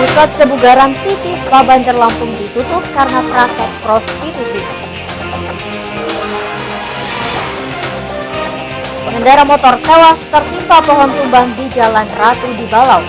Pusat kebugaran City Spa Bandar Lampung ditutup karena praktek prostitusi. Pengendara motor tewas tertimpa pohon tumbang di Jalan Ratu di Balau.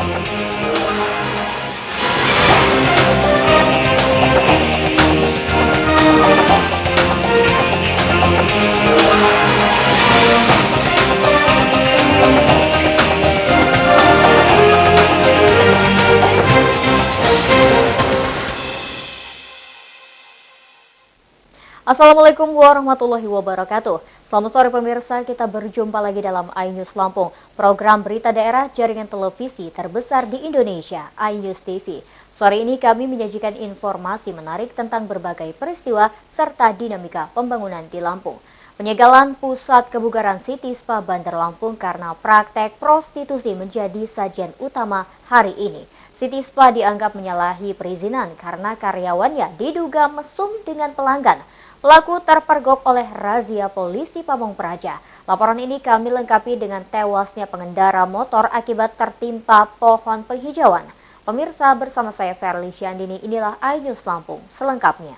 Assalamualaikum warahmatullahi wabarakatuh. Selamat sore pemirsa, kita berjumpa lagi dalam iNews Lampung, program berita daerah jaringan televisi terbesar di Indonesia, iNews TV. Sore ini kami menyajikan informasi menarik tentang berbagai peristiwa serta dinamika pembangunan di Lampung. Penyegalan Pusat Kebugaran City Spa Bandar Lampung karena praktek prostitusi menjadi sajian utama hari ini. City Spa dianggap menyalahi perizinan karena karyawannya diduga mesum dengan pelanggan. Pelaku terpergok oleh razia polisi Pamong Praja. Laporan ini kami lengkapi dengan tewasnya pengendara motor akibat tertimpa pohon penghijauan. Pemirsa, bersama saya Ferly Syandini, inilah iNews Lampung selengkapnya.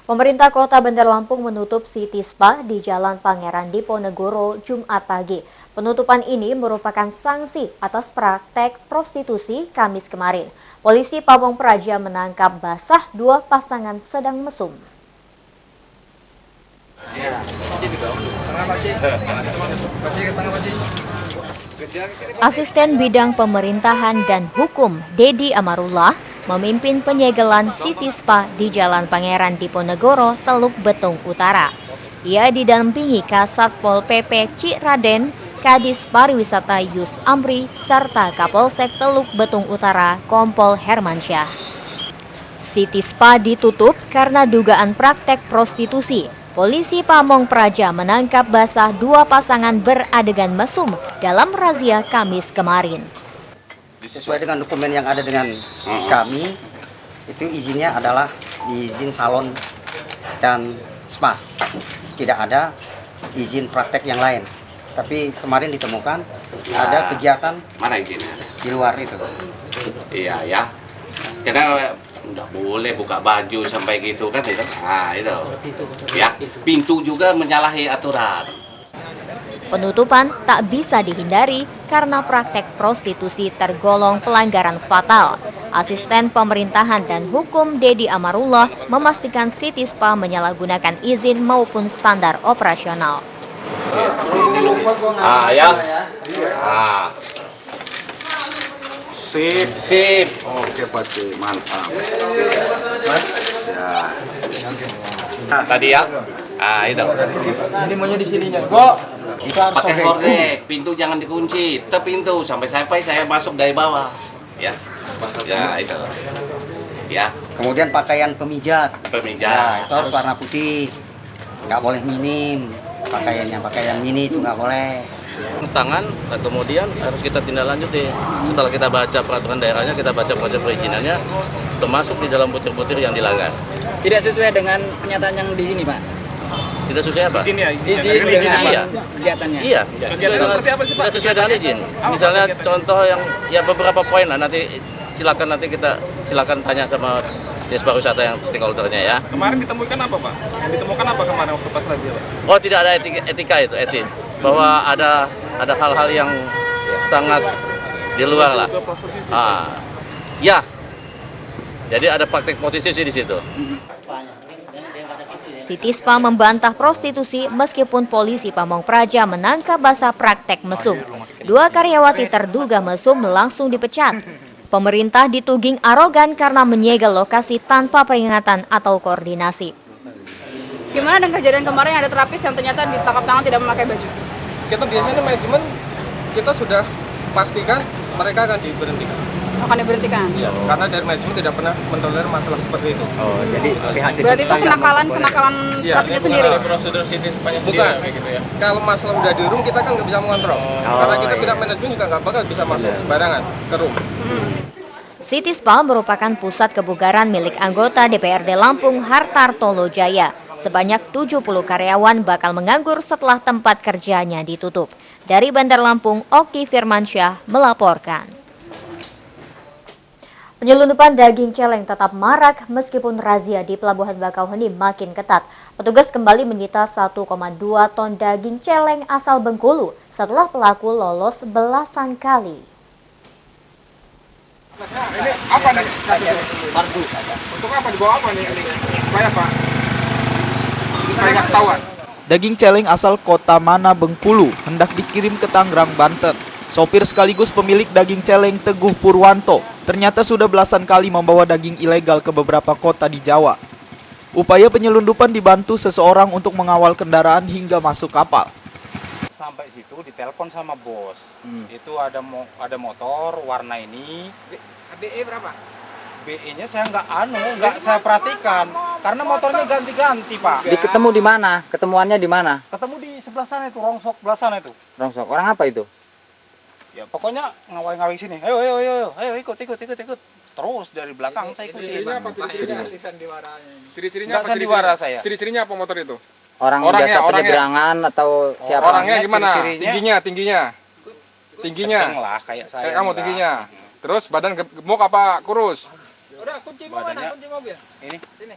Pemerintah Kota Bandar Lampung menutup City Spa di Jalan Pangeran Diponegoro Jumat pagi. Penutupan ini merupakan sanksi atas praktek prostitusi Kamis kemarin. Polisi Pamong Praja menangkap basah dua pasangan sedang mesum. Asisten Bidang Pemerintahan dan Hukum Dedi Amarullah memimpin penyegelan City Spa di Jalan Pangeran Diponegoro, Teluk Betung Utara. Ia didampingi Kasat Pol PP Ciraden, Kadis Pariwisata Yus Amri, serta Kapolsek Teluk Betung Utara Kompol Hermansyah. City Spa ditutup karena dugaan praktek prostitusi. Polisi Pamong Praja menangkap basah dua pasangan beradegan mesum dalam razia Kamis kemarin. Sesuai dengan dokumen yang ada dengan kami, itu izinnya adalah izin salon dan spa. Tidak ada izin praktek yang lain. Tapi kemarin ditemukan ada kegiatan mana izinnya di luar itu. Iya ya, karena udah boleh buka baju sampai gitu kan itu. Nah itu, ya pintu juga menyalahi aturan. Penutupan tak bisa dihindari karena praktek prostitusi tergolong pelanggaran fatal. Asisten Pemerintahan dan Hukum Dedi Amarullah memastikan City Spa menyalahgunakan izin maupun standar operasional. Ya. Sip. Oke, Pak, mantap. Ya. Tadi ya. Itu. Ini maunya di sininya. Kok itu harus pakai hordeng, pintu jangan dikunci, pintu sampai saya masuk dari bawah. Ya. Ya, itu. Ya. Kemudian pakaian pemijat. Pemijat. Itu harus warna putih. Nggak boleh minim. Pakaian mini itu nggak boleh. Tangan, kemudian harus kita tindak lanjuti. Setelah kita baca peraturan daerahnya, kita baca proses perizinannya, termasuk di dalam butir-butir yang dilanggar. Tidak sesuai dengan pernyataan yang di sini, Pak? Tidak sesuai apa? Izin dengan Iya. kegiatannya. Iya, tidak sesuai dengan izin. Misalnya contoh yang ya beberapa poin lah, nanti silakan tanya sama Dinas Pariwisata yang stakeholder-nya ya. Kemarin ditemukan apa, Pak? Yang ditemukan apa kemarin waktu pas razia, Pak? Oh, tidak ada etika itu, etis. Bahwa ada hal-hal yang sangat di luar lah. Ya. Jadi ada praktek prostitusi di situ. City Spa membantah prostitusi meskipun polisi Pamong Praja menangkap basah praktek mesum. Dua karyawati terduga mesum langsung dipecat. Pemerintah dituding arogan karena menyegel lokasi tanpa peringatan atau koordinasi. Gimana dengan kejadian kemarin ada terapis yang ternyata ditangkap tangan tidak memakai baju? Kita biasanya manajemen kita sudah pastikan mereka akan diberhentikan. Akan diberhentikan? Iya, karena dari manajemen tidak pernah mentolerir masalah seperti itu. Oh, jadi pihak Berarti itu kenakalan terapisnya sendiri? Prosedur City Spa-nya sendiri kayak gitu ya. Kalau masalah udah di room kita kan nggak bisa mengontrol. Karena kita pihak manajemen juga nggak bakal bisa masuk sembarangan ke room. City Spa merupakan pusat kebugaran milik anggota DPRD Lampung Hartarto Lojaya. Sebanyak 70 karyawan bakal menganggur setelah tempat kerjanya ditutup. Dari Bandar Lampung, Oki Firmansyah melaporkan. Penyelundupan daging celeng tetap marak meskipun razia di Pelabuhan Bakauheni makin ketat. Petugas kembali menyita 1,2 ton daging celeng asal Bengkulu setelah pelaku lolos belasan kali. Ini apa nih? Kardus. Untuk apa dibawa apa nih? Supaya apa? Supaya nggak ketahuan. Daging celeng asal kota Mana Bengkulu hendak dikirim ke Tangerang, Banten. Sopir sekaligus pemilik daging celeng Teguh Purwanto ternyata sudah belasan kali membawa daging ilegal ke beberapa kota di Jawa. Upaya penyelundupan dibantu seseorang untuk mengawal kendaraan hingga masuk kapal. Sampai situ ditelepon sama bos. Itu ada motor warna ini. BE berapa? BE-nya saya nggak saya perhatikan karena motornya ganti-ganti, Pak. Ketemu di mana? Ketemuannya di mana? Ketemu di sebelah sana itu, rongsok sebelah sana itu. Rongsok. Orang apa itu? Ya pokoknya ngawai-ngawai sini. Ayo ikut. Terus dari belakang saya ikutin. Ciri-cirinya apa? Ciri-cirinya Nggak sandiwara saya. Ciri-cirinya apa motor itu? Orangnya penyeberangan atau siapa? Orangnya gimana? Ciri-cirinya? Tingginya. Sedang lah kayak saya. Kayak kamu tingginya. Terus badan gemuk apa kurus? Udah, kunci mobil. Ini. Sini.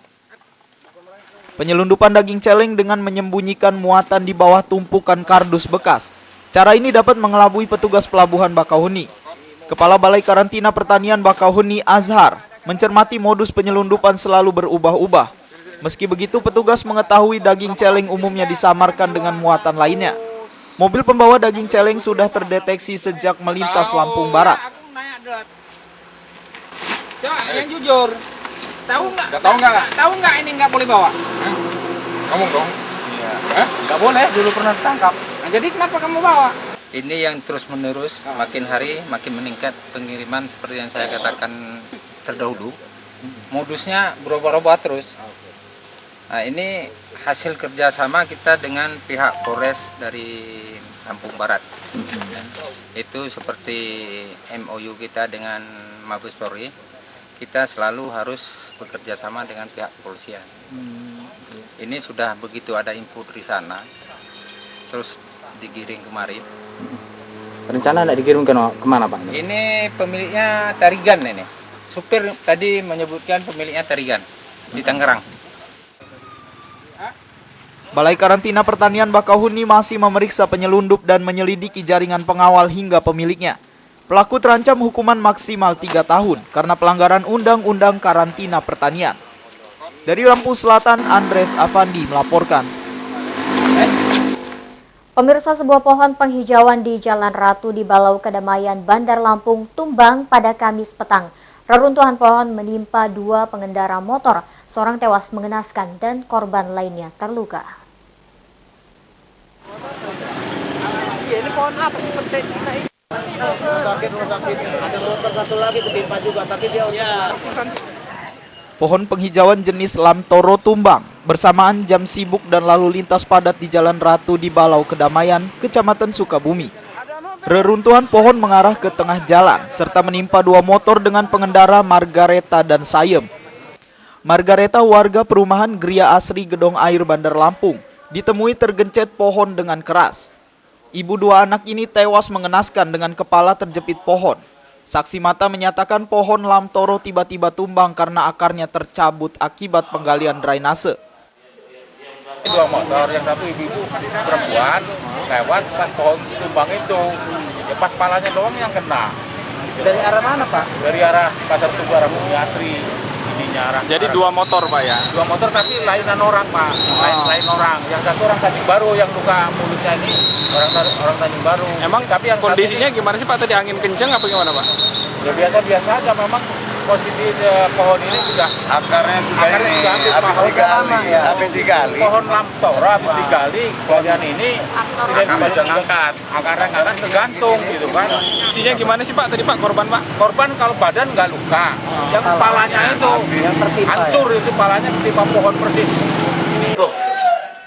Penyelundupan daging celeng dengan menyembunyikan muatan di bawah tumpukan kardus bekas. Cara ini dapat mengelabui petugas Pelabuhan Bakauheni. Kepala Balai Karantina Pertanian Bakauheni Azhar mencermati modus penyelundupan selalu berubah-ubah. Meski begitu, petugas mengetahui daging celeng umumnya disamarkan dengan muatan lainnya. Mobil pembawa daging celeng sudah terdeteksi sejak melintas Lampung Barat. Coba yang jujur. Tahu nggak ini nggak boleh bawa? Ngomong dong. Iya. Nggak boleh, dulu pernah ditangkap. Nah, jadi kenapa kamu bawa? Ini yang terus menerus, makin hari makin meningkat pengiriman seperti yang saya katakan terdahulu. Modusnya berubah-ubah terus. Nah, ini hasil kerjasama kita dengan pihak Polres dari Lampung Barat. Itu seperti MOU kita dengan Mabes Polri, kita selalu harus bekerja sama dengan pihak kepolisian. Ini sudah begitu ada info dari sana, terus digiring kemarin. Rencana tidak dikirim kemana, Pak? Ini pemiliknya Tarigan ini. Supir tadi menyebutkan pemiliknya Tarigan di Tangerang. Balai Karantina Pertanian Bakauheni masih memeriksa penyelundup dan menyelidiki jaringan pengawal hingga pemiliknya. Pelaku terancam hukuman maksimal 3 tahun karena pelanggaran Undang-Undang Karantina Pertanian. Dari Lampung Selatan, Andres Avandi melaporkan. Pemirsa, sebuah pohon penghijauan di Jalan Ratu di Balau Kedamaian, Bandar Lampung tumbang pada Kamis petang. Reruntuhan pohon menimpa 2 pengendara motor, seorang tewas mengenaskan dan korban lainnya terluka. Ini pohon apa sih penting? Ada motor satu lagi ketimpa juga, tapi dia Pohon penghijauan jenis Lamtoro tumbang bersamaan jam sibuk dan lalu lintas padat di Jalan Ratu di Balau Kedamaian, Kecamatan Sukabumi. Reruntuhan pohon mengarah ke tengah jalan serta menimpa 2 motor dengan pengendara Margareta dan Sayem. Margareta, warga perumahan Gria Asri Gedong Air Bandar Lampung, ditemui tergencet pohon dengan keras. Ibu 2 anak ini tewas mengenaskan dengan kepala terjepit pohon. Saksi mata menyatakan pohon Lamtoro tiba-tiba tumbang karena akarnya tercabut akibat penggalian drainase. 2 motor, yang satu ibu-ibu perempuan lewat pas pohon tumbang itu. Ya pas palanya doang yang kena. Dari arah mana, Pak? Dari arah Pasar Tugu, arah Bumi Asri. Jadi 2 motor, Pak ya? 2 motor tapi lainan orang, Pak. Lain orang. Yang satu orang Tanjung Baru yang luka mulutnya ini orang Tanjung Baru. Emang tapi yang kondisinya gimana sih, Pak? Tadi angin kenceng apa gimana, Pak? Ya biasa-biasa aja, memang posisi pohon ini sudah akarnya habis digali. Pohon Lamtoro habis digali, bagian ini tidak dibaca ngangkat. Akarnya ngangkat tergantung gitu kan. Kondisinya gimana sih, Pak? Tadi, Pak, korban, Pak? Korban kalau badan nggak luka, yang kepalanya itu hancur, itu kepalanya ketimpa pohon persis.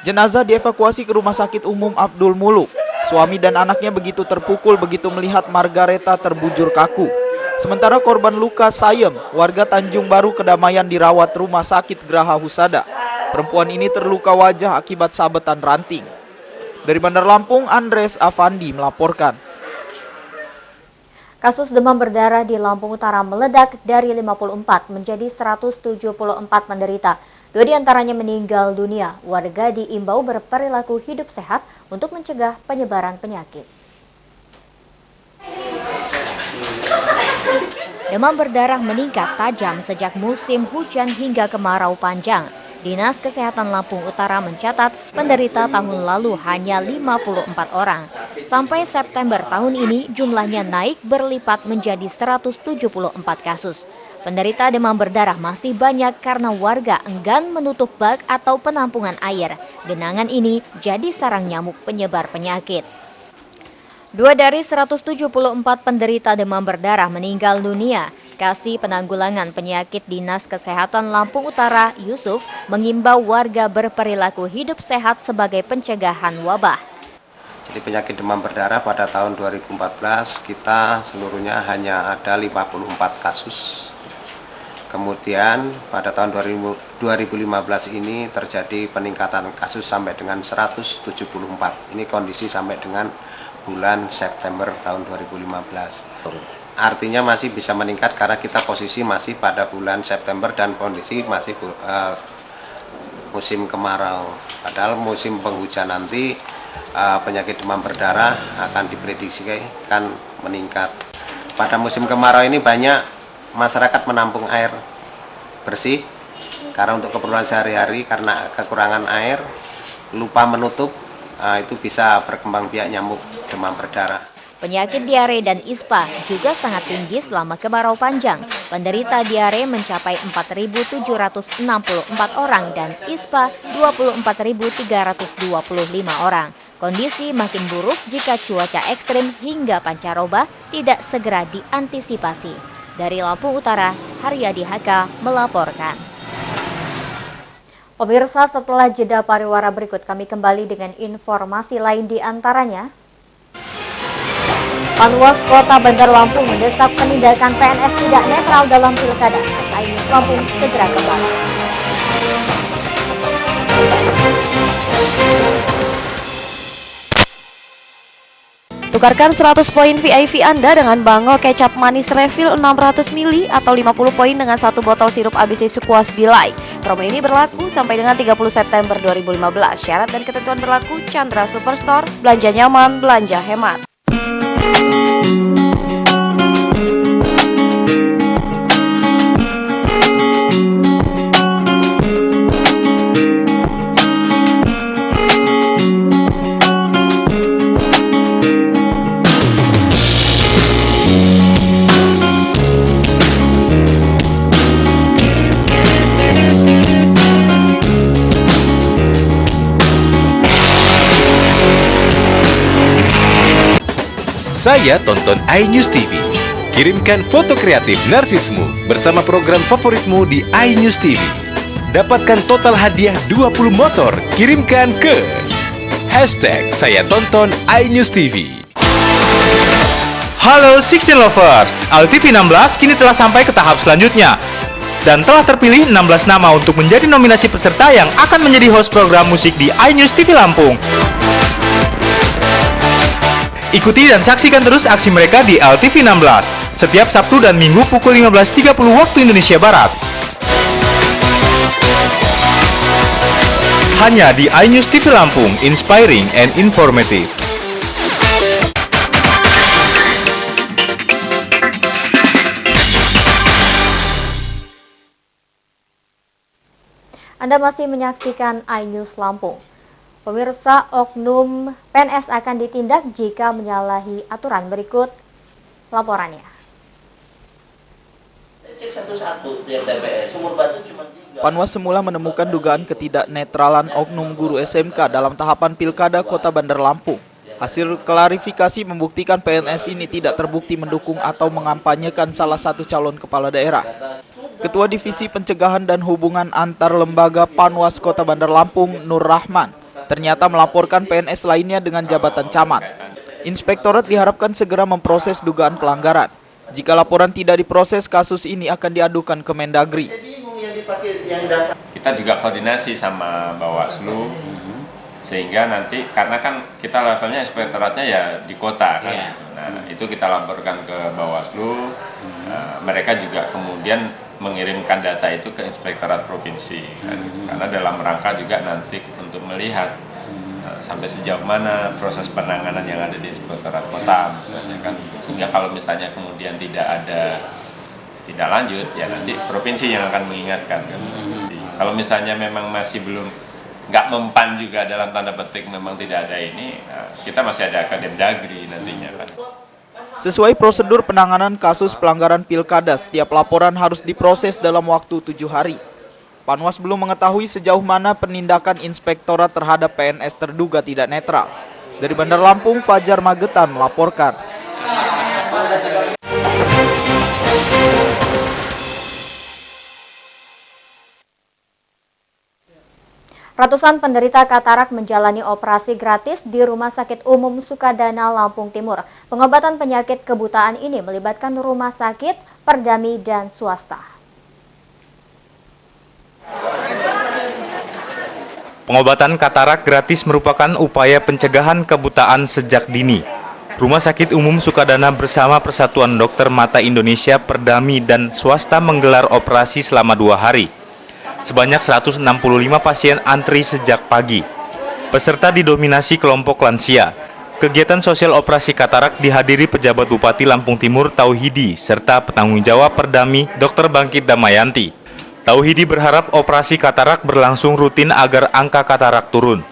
Jenazah dievakuasi ke Rumah Sakit Umum Abdul Muluk. Suami dan anaknya begitu terpukul begitu melihat Margareta terbujur kaku. Sementara korban luka Sayem, warga Tanjung Baru Kedamaian, dirawat Rumah Sakit Geraha Husada. Perempuan ini terluka wajah akibat sabetan ranting. Dari Bandar Lampung, Andres Avandi melaporkan. Kasus demam berdarah di Lampung Utara meledak dari 54 menjadi 174 penderita. 2 diantaranya meninggal dunia. Warga diimbau berperilaku hidup sehat untuk mencegah penyebaran penyakit. Demam berdarah meningkat tajam sejak musim hujan hingga kemarau panjang. Dinas Kesehatan Lampung Utara mencatat penderita tahun lalu hanya 54 orang. Sampai September tahun ini jumlahnya naik berlipat menjadi 174 kasus. Penderita demam berdarah masih banyak karena warga enggan menutup bak atau penampungan air. Genangan ini jadi sarang nyamuk penyebar penyakit. 2 dari 174 penderita demam berdarah meninggal dunia. Kasih Penanggulangan Penyakit Dinas Kesehatan Lampung Utara, Yusuf, mengimbau warga berperilaku hidup sehat sebagai pencegahan wabah. Jadi penyakit demam berdarah pada tahun 2014 kita seluruhnya hanya ada 54 kasus. Kemudian pada tahun 2015 ini terjadi peningkatan kasus sampai dengan 174. Ini kondisi sampai dengan bulan September tahun 2015. Artinya masih bisa meningkat karena kita posisi masih pada bulan September dan kondisi masih musim kemarau. Padahal musim penghujan nanti penyakit demam berdarah akan diprediksikan meningkat. Pada musim kemarau ini banyak masyarakat menampung air bersih karena untuk keperluan sehari-hari, karena kekurangan air, lupa menutup, itu bisa berkembang biak nyamuk demam berdarah. Penyakit diare dan ISPA juga sangat tinggi selama kemarau panjang. Penderita diare mencapai 4.764 orang dan ISPA 24.325 orang. Kondisi makin buruk jika cuaca ekstrim hingga pancaroba tidak segera diantisipasi. Dari Lampung Utara, Haryadi Haka melaporkan. Pemirsa, setelah jeda pariwara berikut kami kembali dengan informasi lain di antaranya. Panwas Kota Bandar Lampung mendesak penindakan PNS tidak netral dalam pilkada. Ainus Lampung segera kembali. Tukarkan 100 poin VIP Anda dengan Bango kecap manis refill 600 ml atau 50 poin dengan 1 botol sirup ABC Sukuas Delight. Promo ini berlaku sampai dengan 30 September 2015. Syarat dan ketentuan berlaku. Chandra Superstore. Belanja nyaman, belanja hemat. Saya tonton iNews TV. Kirimkan foto kreatif narsismu bersama program favoritmu di iNews TV. Dapatkan total hadiah 20 motor. Kirimkan ke #SayaTonton iNews TV. Halo 16 Lovers, ALTV 16 kini telah sampai ke tahap selanjutnya. Dan telah terpilih 16 nama untuk menjadi nominasi peserta yang akan menjadi host program musik di iNews TV Lampung. Ikuti dan saksikan terus aksi mereka di ALTV 16 setiap Sabtu dan Minggu pukul 15.30 waktu Indonesia Barat. Hanya di iNews TV Lampung, inspiring and informative. Anda masih menyaksikan iNews Lampung. Pemirsa, oknum PNS akan ditindak jika menyalahi aturan. Berikut laporannya. Panwas semula menemukan dugaan ketidaknetralan oknum guru SMK dalam tahapan Pilkada Kota Bandar Lampung. Hasil klarifikasi membuktikan PNS ini tidak terbukti mendukung atau mengampanyekan salah satu calon kepala daerah. Ketua Divisi Pencegahan dan Hubungan Antar Lembaga Panwas Kota Bandar Lampung, Nur Rahman, ternyata melaporkan PNS lainnya dengan jabatan camat. Inspektorat diharapkan segera memproses dugaan pelanggaran. Jika laporan tidak diproses, kasus ini akan diadukan ke Mendagri. kita juga koordinasi sama Bawaslu, sehingga nanti karena kan kita levelnya inspektoratnya ya di kota kan, nah itu kita laporkan ke Bawaslu, mereka juga kemudian mengirimkan data itu ke inspektorat provinsi kan, karena dalam rangka juga nanti untuk melihat sampai sejauh mana proses penanganan yang ada di inspektorat kota misalnya kan, sehingga kalau misalnya kemudian tidak lanjut ya nanti provinsi yang akan mengingatkan kan. Kalau misalnya memang masih belum nggak mempan juga dalam tanda petik memang tidak ada ini, kita masih ada Akademdagri nantinya kan. Sesuai prosedur penanganan kasus pelanggaran pilkada, setiap laporan harus diproses dalam waktu 7 hari. Panwas belum mengetahui sejauh mana penindakan inspektorat terhadap PNS terduga tidak netral. Dari Bandar Lampung, Fajar Magetan melaporkan. Ratusan penderita katarak menjalani operasi gratis di Rumah Sakit Umum Sukadana, Lampung Timur. Pengobatan penyakit kebutaan ini melibatkan rumah sakit, perdami, dan swasta. Pengobatan katarak gratis merupakan upaya pencegahan kebutaan sejak dini. Rumah Sakit Umum Sukadana bersama Persatuan Dokter Mata Indonesia, Perdami, dan swasta menggelar operasi selama 2 hari. Sebanyak 165 pasien antri sejak pagi. Peserta didominasi kelompok lansia. Kegiatan sosial operasi katarak dihadiri pejabat Bupati Lampung Timur Tauhidi serta penanggung jawab Perdami Dr. Bangkit Damayanti. Tauhidi berharap operasi katarak berlangsung rutin agar angka katarak turun.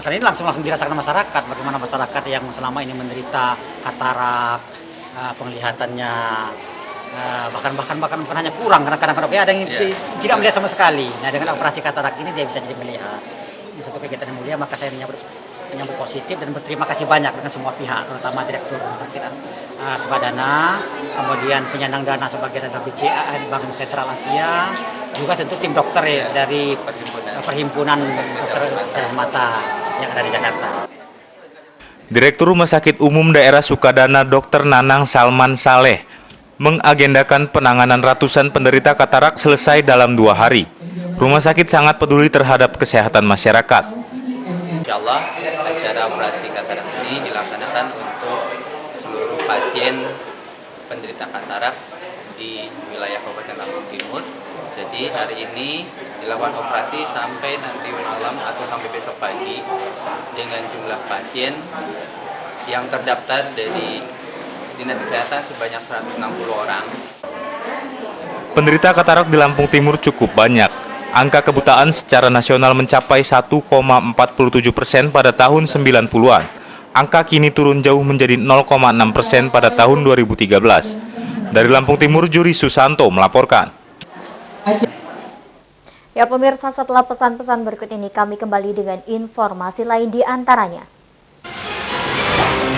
Karena ini langsung dirasakan masyarakat, bagaimana masyarakat yang selama ini menderita katarak, penglihatannya bahkan bukan hanya kurang, karena kadang-kadang ada yang tidak melihat sama sekali. Nah, dengan operasi katarak ini dia bisa jadi melihat. Ini suatu kegiatan yang mulia, maka saya menyambut positif dan berterima kasih banyak dengan semua pihak, terutama Direktur Rumah Sakit Sukadana, kemudian penyandang dana sebagai dana BCA Bank Sentral Asia, juga tentu tim dokter dari Perhimpunan Dokter Spesialis Mata yang ada di Jakarta. Direktur Rumah Sakit Umum Daerah Sukadana Dr. Nanang Salman Saleh mengagendakan penanganan ratusan penderita katarak selesai dalam 2 hari. Rumah sakit sangat peduli terhadap kesehatan masyarakat. Insya Allah, acara operasi katarak ini dilaksanakan untuk seluruh pasien penderita katarak di wilayah Kabupaten Lampung Timur. Jadi hari ini dilakukan operasi sampai nanti malam atau sampai besok pagi dengan jumlah pasien yang terdaftar dari Dinas Kesehatan sebanyak 160 orang. Penderita katarak di Lampung Timur cukup banyak. Angka kebutaan secara nasional mencapai 1,47% pada tahun 90-an. Angka kini turun jauh menjadi 0,6% pada tahun 2013. Dari Lampung Timur, Juri Susanto melaporkan. Ya pemirsa, setelah pesan-pesan berikut ini kami kembali dengan informasi lain di antaranya.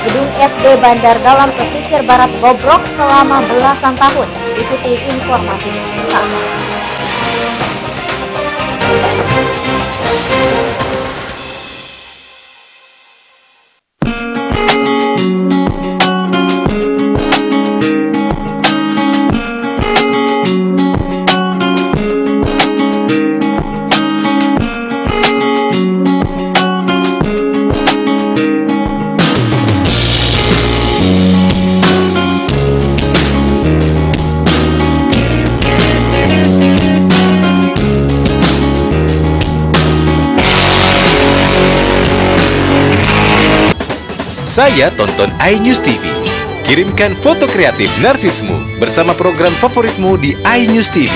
Gedung SD Bandar Dalam pesisir barat bobrok selama belasan tahun. Ikuti informasinya bersama. Saya tonton iNews TV. Kirimkan foto kreatif narsismu bersama program favoritmu di iNews TV.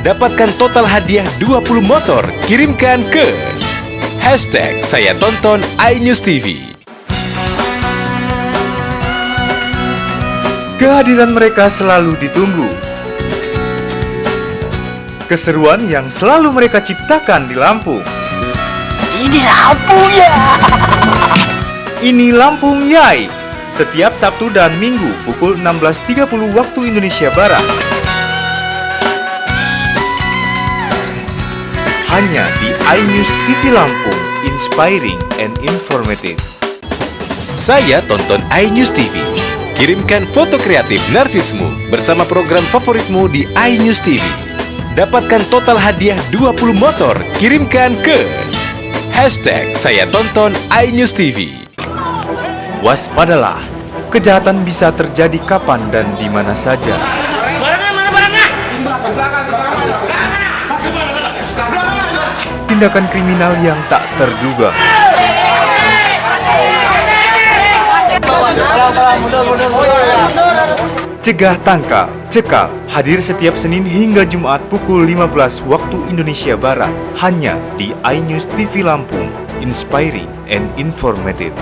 Dapatkan total hadiah 20 motor. Kirimkan ke #SayaTonton iNews TV. Kehadiran mereka selalu ditunggu. Keseruan yang selalu mereka ciptakan di Lampung. Ini Lampung ya. Ini Lampung Yai, setiap Sabtu dan Minggu pukul 16.30 waktu Indonesia Barat. Hanya di iNews TV Lampung, inspiring and informative. Saya tonton iNews TV. Kirimkan foto kreatif narsismu bersama program favoritmu di iNews TV. Dapatkan total hadiah 20 motor. Kirimkan ke #SayaTonton iNews TV. Waspadalah, kejahatan bisa terjadi kapan dan di mana saja. Tindakan kriminal yang tak terduga. Cegah, tangkal, cekal, hadir setiap Senin hingga Jumat pukul 15 waktu Indonesia Barat, hanya di iNews TV Lampung, inspiring and informative.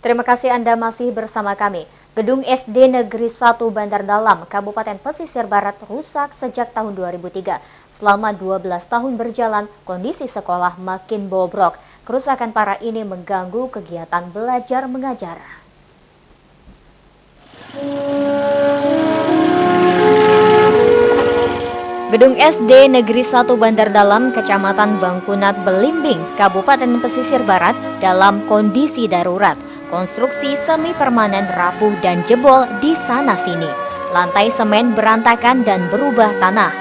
Terima kasih Anda masih bersama kami. Gedung SD Negeri 1 Bandar Dalam, Kabupaten Pesisir Barat rusak sejak tahun 2003. Selama 12 tahun berjalan, kondisi sekolah makin bobrok. Kerusakan parah ini mengganggu kegiatan belajar mengajar. Gedung SD Negeri 1 Bandar Dalam, Kecamatan Bangkunat Belimbing, Kabupaten Pesisir Barat dalam kondisi darurat. Konstruksi semi permanen rapuh dan jebol di sana-sini. Lantai semen berantakan dan berubah tanah.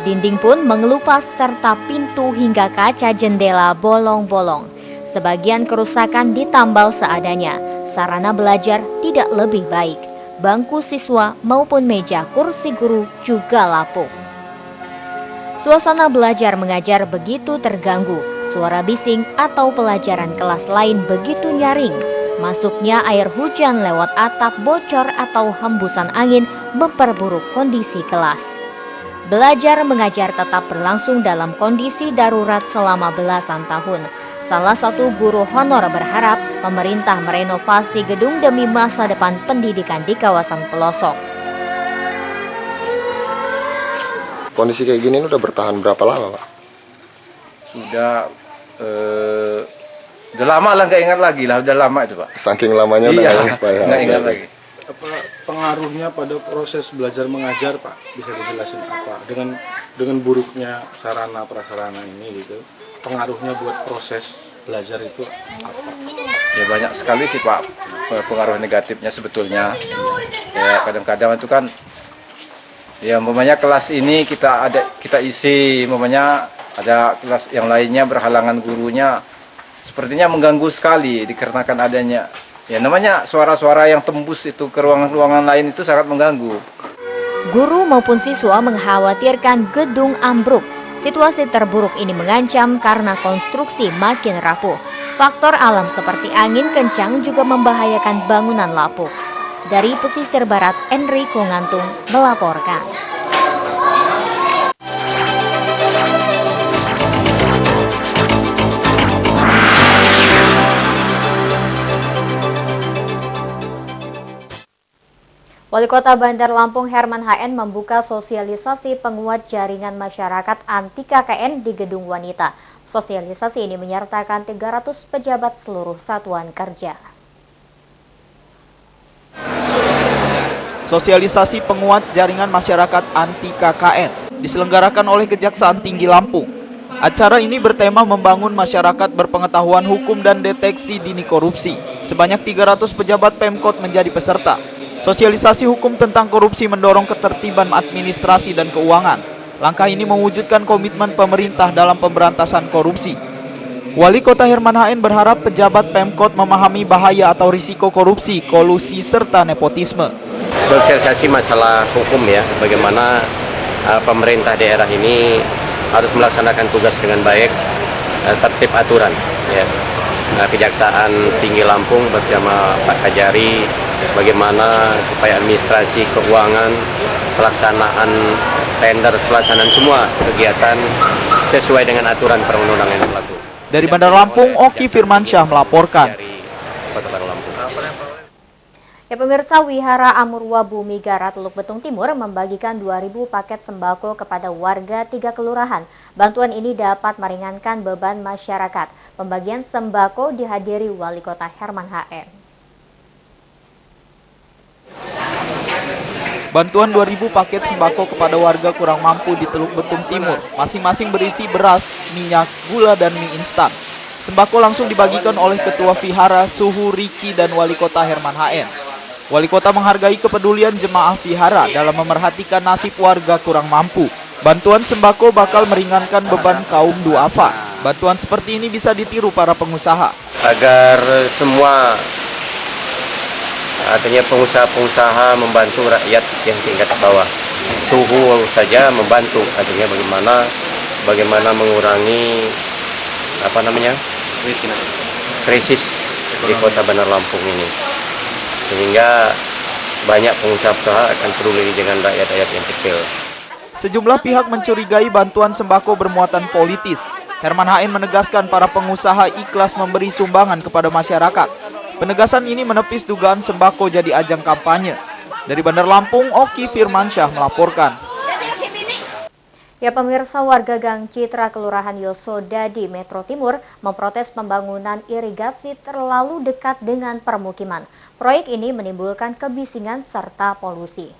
Dinding pun mengelupas serta pintu hingga kaca jendela bolong-bolong. Sebagian kerusakan ditambal seadanya. Sarana belajar tidak lebih baik. Bangku siswa maupun meja kursi guru juga lapuk. Suasana belajar mengajar begitu terganggu. Suara bising atau pelajaran kelas lain begitu nyaring. Masuknya air hujan lewat atap bocor atau hembusan angin memperburuk kondisi kelas. Belajar mengajar tetap berlangsung dalam kondisi darurat selama belasan tahun. Salah satu guru honor berharap pemerintah merenovasi gedung demi masa depan pendidikan di kawasan pelosok. Kondisi kayak gini udah bertahan berapa lama, Pak? Sudah udah lama lah, nggak ingat lagi lah, udah lama itu Pak. Saking lamanya iya, nggak ingat lagi. Apa pengaruhnya pada proses belajar mengajar Pak? Bisa dijelasin apa? Dengan buruknya sarana prasarana ini gitu, pengaruhnya buat proses belajar itu apa? Ya banyak sekali sih Pak pengaruh negatifnya sebetulnya. Ya kadang-kadang itu kan, ya umpamanya kelas ini kita isi, umpamanya ada kelas yang lainnya berhalangan gurunya. Sepertinya mengganggu sekali dikarenakan adanya ya namanya suara-suara yang tembus itu ke ruangan-ruangan lain itu sangat mengganggu. Guru maupun siswa mengkhawatirkan gedung ambruk. Situasi terburuk ini mengancam karena konstruksi makin rapuh. Faktor alam seperti angin kencang juga membahayakan bangunan lapuk. Dari Pesisir Barat, Enrico Ngantung melaporkan. Wali Kota Bandar Lampung Herman HN membuka sosialisasi penguat jaringan masyarakat anti KKN di Gedung Wanita. Sosialisasi ini menyertakan 300 pejabat seluruh satuan kerja. Sosialisasi penguat jaringan masyarakat anti KKN diselenggarakan oleh Kejaksaan Tinggi Lampung. Acara ini bertema membangun masyarakat berpengetahuan hukum dan deteksi dini korupsi. Sebanyak 300 pejabat Pemkot menjadi peserta. Sosialisasi hukum tentang korupsi mendorong ketertiban administrasi dan keuangan. Langkah ini mewujudkan komitmen pemerintah dalam pemberantasan korupsi. Wali Kota Herman HN berharap pejabat Pemkot memahami bahaya atau risiko korupsi, kolusi, serta nepotisme. Sosialisasi masalah hukum ya, bagaimana pemerintah daerah ini harus melaksanakan tugas dengan baik, tertib aturan. Ya. Kejaksaan Tinggi Lampung bersama Pak Kajari, bagaimana supaya administrasi keuangan, pelaksanaan tender, pelaksanaan semua kegiatan sesuai dengan aturan perundang-undangan yang berlaku. Dari Bandar Lampung, Oki Firmansyah melaporkan. Ya pemirsa, Wihara Amurwa Bumi Gara Teluk Betung Timur membagikan 2.000 paket sembako kepada warga 3 kelurahan. Bantuan ini dapat meringankan beban masyarakat. Pembagian sembako dihadiri Wali Kota Herman HN. Bantuan 2.000 paket sembako kepada warga kurang mampu di Teluk Betung Timur, masing-masing berisi beras, minyak, gula, dan mie instan. Sembako langsung dibagikan oleh Ketua Vihara Suhu Riki dan Wali Kota Herman HN. Wali kota menghargai kepedulian jemaah vihara dalam memerhatikan nasib warga kurang mampu. Bantuan sembako bakal meringankan beban kaum duafa. Bantuan seperti ini bisa ditiru para pengusaha. Agar semua, artinya pengusaha-pengusaha membantu rakyat yang tingkat bawah. Suhu saja membantu, artinya bagaimana mengurangi krisis di kota Bandar Lampung ini, sehingga banyak pengusaha akan peduli dengan rakyat-rakyat yang kecil. Sejumlah pihak mencurigai bantuan sembako bermuatan politis. Herman Hain menegaskan para pengusaha ikhlas memberi sumbangan kepada masyarakat. Penegasan ini menepis dugaan sembako jadi ajang kampanye. Dari Bandar Lampung, Oki Firmansyah melaporkan. Ya, pemirsa, warga Gang Citra Kelurahan Yosodadi Metro Timur memprotes pembangunan irigasi terlalu dekat dengan permukiman. Proyek ini menimbulkan kebisingan serta polusi.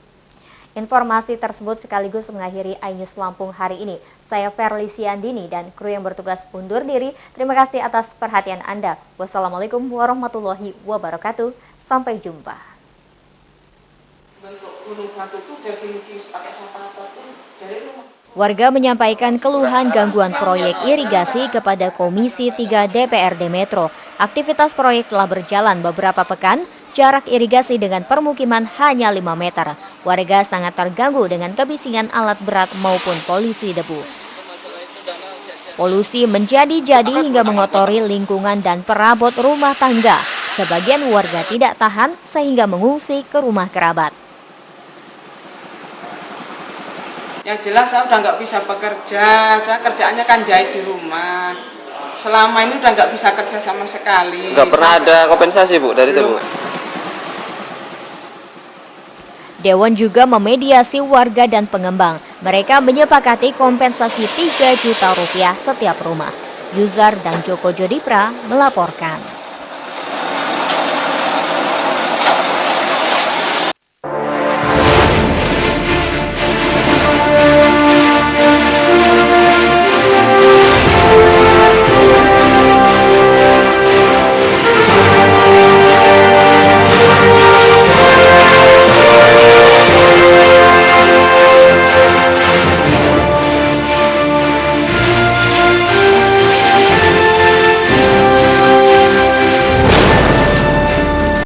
Informasi tersebut sekaligus mengakhiri iNews Lampung hari ini. Saya Ferlisi Andini dan kru yang bertugas undur diri. Terima kasih atas perhatian Anda. Wassalamualaikum warahmatullahi wabarakatuh. Sampai jumpa. Warga menyampaikan keluhan gangguan proyek irigasi kepada Komisi 3 DPRD Metro. Aktivitas proyek telah berjalan beberapa pekan. Jarak irigasi dengan permukiman hanya 5 meter. Warga sangat terganggu dengan kebisingan alat berat maupun polusi debu. Polusi menjadi-jadi hingga mengotori lingkungan dan perabot rumah tangga. Sebagian warga tidak tahan sehingga mengungsi ke rumah kerabat. Yang jelas saya udah nggak bisa bekerja, saya kerjaannya kan jahit di rumah. Selama ini udah nggak bisa kerja sama sekali. Nggak pernah ada kompensasi, Bu, dari itu, Bu? Dewan juga memediasi warga dan pengembang. Mereka menyepakati kompensasi Rp3 juta setiap rumah. Yuzar dan Joko Jodipra melaporkan.